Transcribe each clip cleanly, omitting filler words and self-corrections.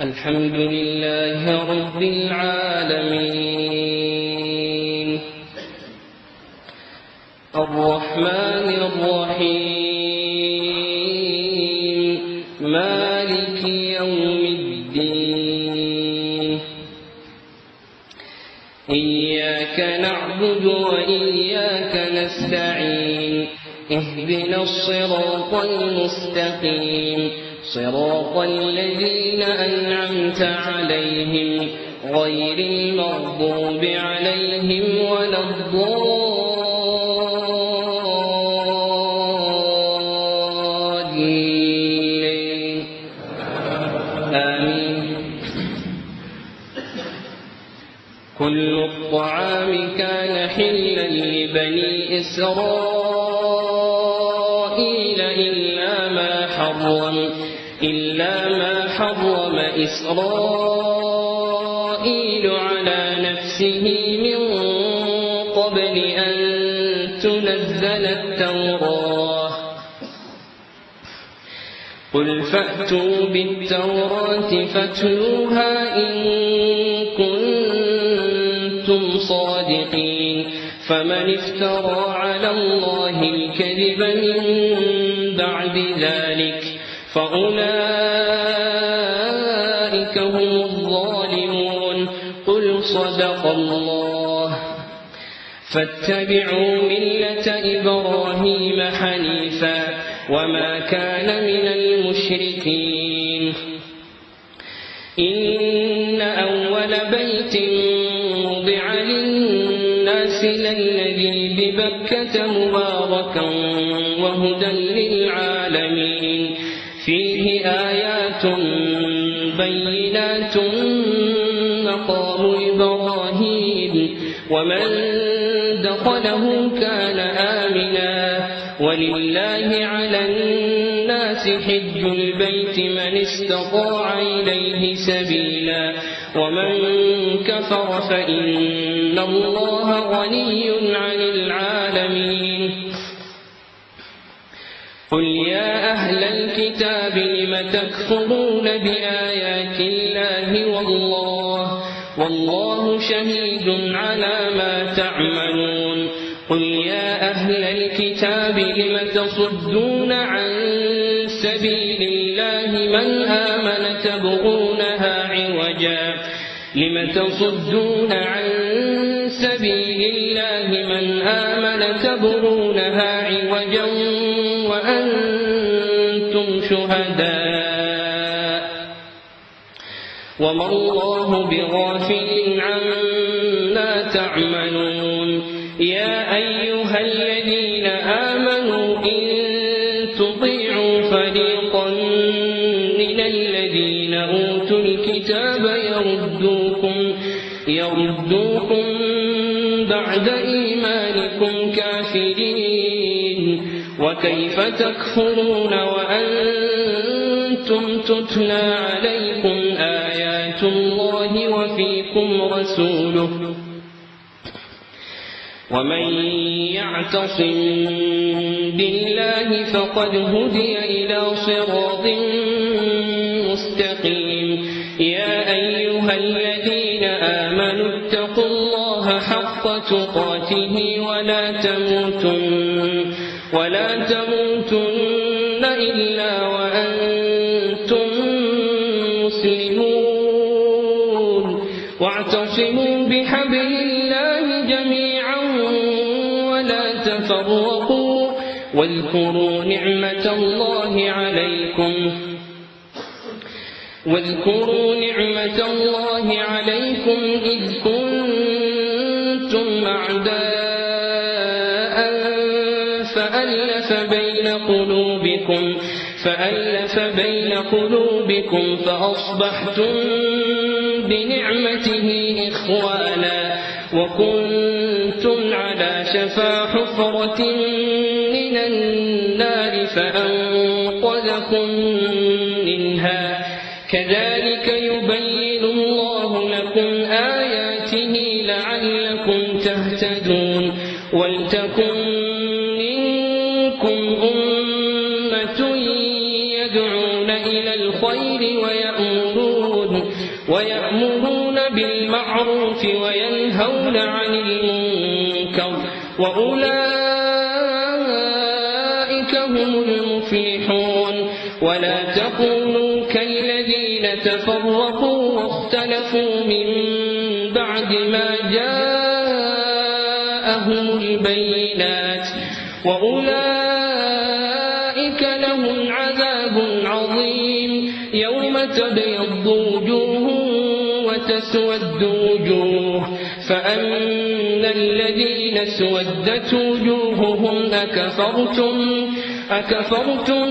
الحمد لله رب العالمين الرحمن الرحيم مالك يوم الدين إياك نعبد وإياك نستعين اهدنا الصراط المستقيم صراط الذين أنعمت عليهم غير المغضوب عليهم ولا الضالين آمين. كل الطعام كان حلا لبني إسرائيل إلا ما حرم إسرائيل على نفسه من قبل أن تنزل التوراة قل فأتوا بالتوراة فاتلوها إن كنتم صادقين فمن افترى على الله الكذب من بعد ذلك فأولئك هم الظالمون. قل صدق الله. فاتبعوا ملة إبراهيم حنيفا وما كان من المشركين. إن أول بيت وضع للناس للذي ببكة مباركا وهدى للعالمين فيه آيات بينات مقام إبراهيم ومن دخله كان آمنا ولله على الناس حج البيت من استطاع إليه سبيلا ومن كفر فإن الله غني عن العالمين. قل يا أهل الكتاب لم تكفرون بآيات الله والله شهيد على ما تعملون. قل يا أهل الكتاب لم تصدون عن سبيل الله من آمن تبغونها عوجا وأنتم شهداء وما الله بغافل عما تعملون. يا أيها الذين آمنوا إن تطيعوا فريقا من الذين أوتوا الكتاب يردوكم بعد إيمانكم كافرين وكيف تكفرون وأنتم تتلى عليكم آيات الله وفيكم رسوله ومن يعتصم بالله فقد هدي إلى صراط مستقيم. يا أيها الذين آمنوا اتقوا الله حق تقاته ولا تموتن إلا وأنتم مسلمون واعتصموا بحبل الله جميعا ولا تفرقوا واذكروا نعمة الله عليكم إذ كنتم أعداء فألف بين قلوبكم فأصبحتم بنعمته إخوانا وكنتم على شفا حفرة من النار فأنقذكم منها كذلك يبين الله لكم آياته لعلكم تهتدون. ولتكن منكم أمة يدعون إلى الخير بالمعروف وينهون عن المنكر وأولئك هم المفلحون ولا تكونوا كالذين تفرقوا واختلفوا من بعد ما جاءهم البينات وأولئك لهم عذاب عظيم يوم تبيض وجوه وتسود وجوه فأما الذين اسودت وجوههم أكفرتم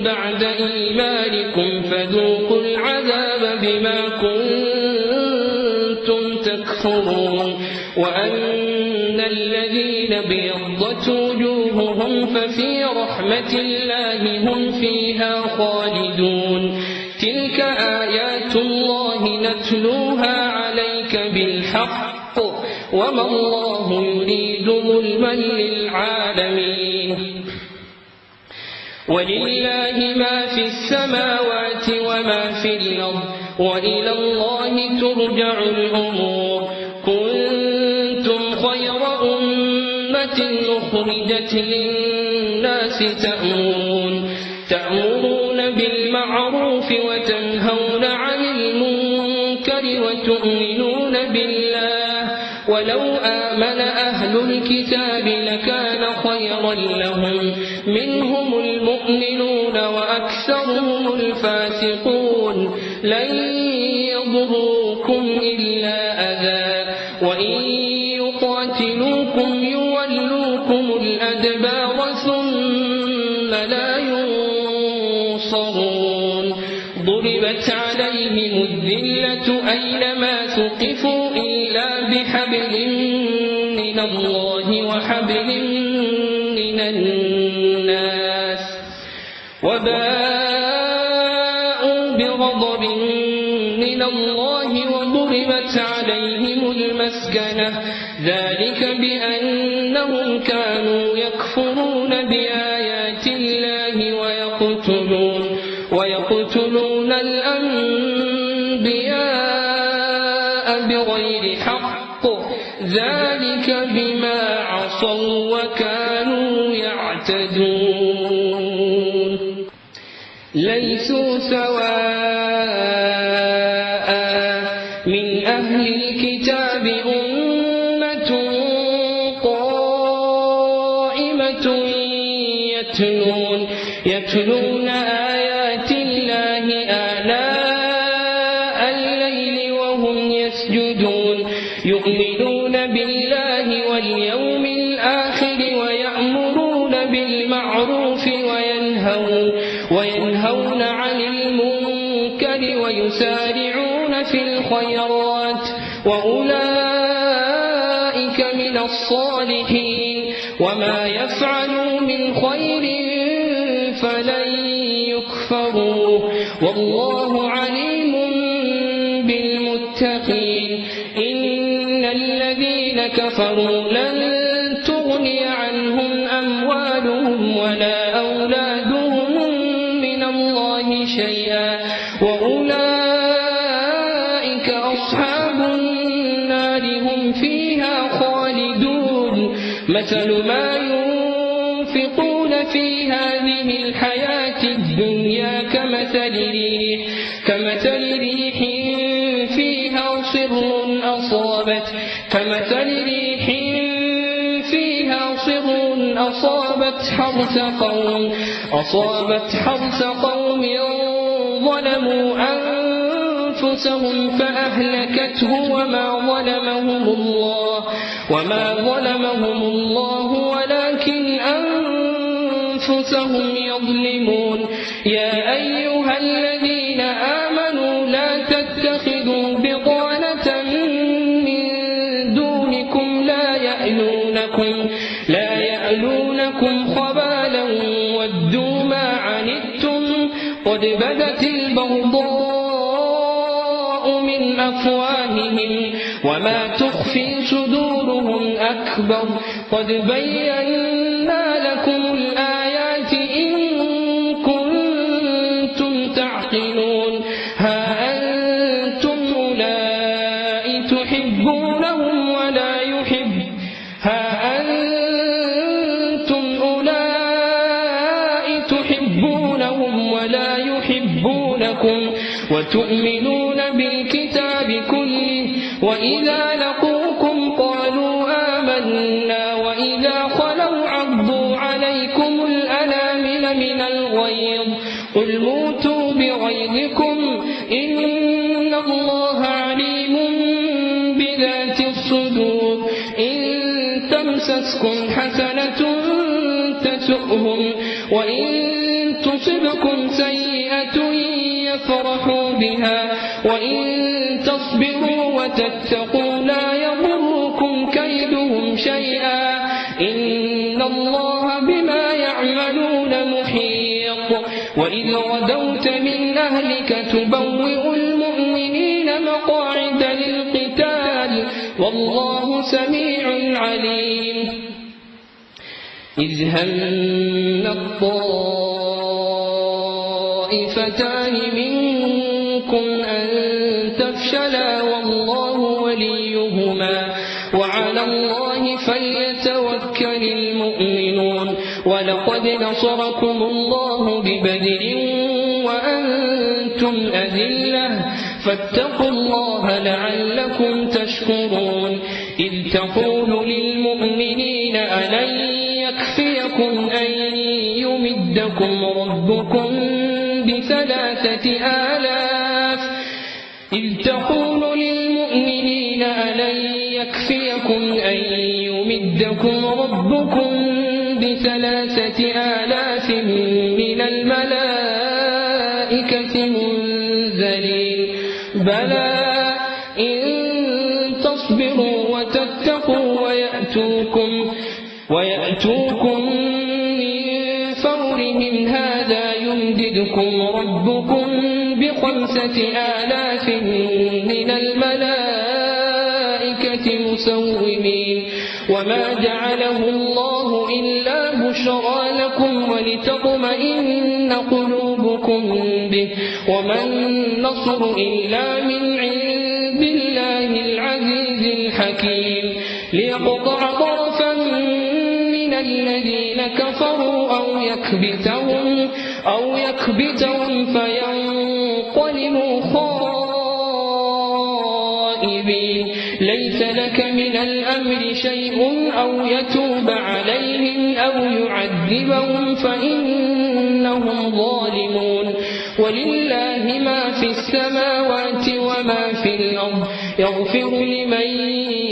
بعد إيمانكم فذوقوا العذاب بما كنتم تكفرون وأما الذين بيضت وجوههم ففي رحمة الله هم فيها خالدون تلك آيات الله نتلوها عليك بالحق وما الله يريد ظلما للعالمين ولله ما في السماوات وما في الأرض وإلى الله ترجع الأمور كنتم خير أمة أخرجت للناس تأمرون بالمعروف وتنهون عن المنكر وتؤمنون بالله ولو آمن أهل الكتاب لكان خيرا لهم منهم المؤمنون وأكثرهم الفاسقون لن يضروكم إلا أذى وإن يقاتلوكم يولوكم الأدبار ثم لا ينصرون ضربت عليهم الذلة أينما ثقفوا إلا بحبل من الله وحبل من الناس وباءوا بغضب من الله وضربت عليهم المسكنة ذلك بأنهم كانوا يكفرون بآيات الله ويقتلون الأنبياء بغير حق ذلك بما عصوا وكانوا يعتدون ليسوا سواء من أهل الكتاب أمة قائمة يتلون آيات الله آناء الليل وهم يسجدون يؤمنون بالله واليوم الآخر ويأمرون بالمعروف وينهون عن المنكر ويسارعون في الخيرات وأولئك من الصالحين وما يفعلوا من خير فلن يكفروه والله عليم بالمتقين إن الذين كفروا لن تغني عنهم أموالهم ولا أولادهم من الله شيئا وأولئك أصحاب النار هم فيها خالدون مثل ما ينفقون في هذه الحياة الدنيا كمثل ريح فيها صر أصابت حرث قوم ظلموا أنفسهم فأهلكته وما ظلمهم الله ولكن أنفسهم يظلمون يا أيها الذين آمنوا لا تتخذوا بطانة من دونكم لا يألونكم خبالا ودوا ما عنتم قد بدت البغضاء من أفواههم وما تخفي صدورهم أكبر قد بينا لكم الآيات إن كنتم تعقلون ها أنتم أولئك وتؤمنون بالكتاب كله وإذا لقوكم قالوا آمنا وإذا خلوا عضوا عليكم الأنامل من الغيظ قل موتوا بغيظكم إن الله عليم بذات الصدور إن تمسسكم حسنة تسؤهم وإن تصبكم سيئة يفرحوا بها وإن تصبروا وتتقوا لا يضركم كيدهم شيئا إن الله بما يعملون محيط وإذ غدوت من أهلك تبوئ المؤمنين مقاعد للقتال والله سميع عليم إذ هم الطائفتان منكم أن تفشلا والله وليهما وعلى الله فليتوكل المؤمنون ولقد نصركم الله ببدر وأنتم أذلة فاتقوا الله لعلكم تشكرون إذ تقول للمؤمنين ألن يكفيكم أن يمدكم ربكم ب3,000 من الملائكة منزلين بلى إن تصبروا وتتقوا ويأتوكم من فورهم هذا يمددكم ربكم ب5,000 من الملائكة مسومين وما جعله الله إلا بشرى لكم ولتطمئن قلوبكم به وما النصر إلا من عند الله العزيز الحكيم ليقطع طرفا من الذين كفروا أو يكبتهم فينقلبوا خائبين ليس لك من الأمر شيء أو يتوب عليهم أو يعذبهم فإنهم ظالمون ولله ما في السماوات وما في الأرض يغفر لمن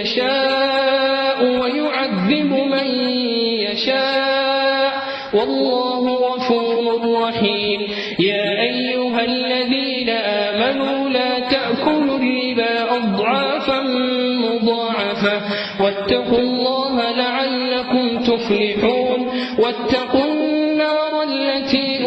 يشاء ويعذب من يشاء والله غفور رحيم يا أيها الذين آمنوا لا تأكلوا الربا أضعافا مضاعفة واتقوا الله لعلكم تفلحون واتقوا النار التي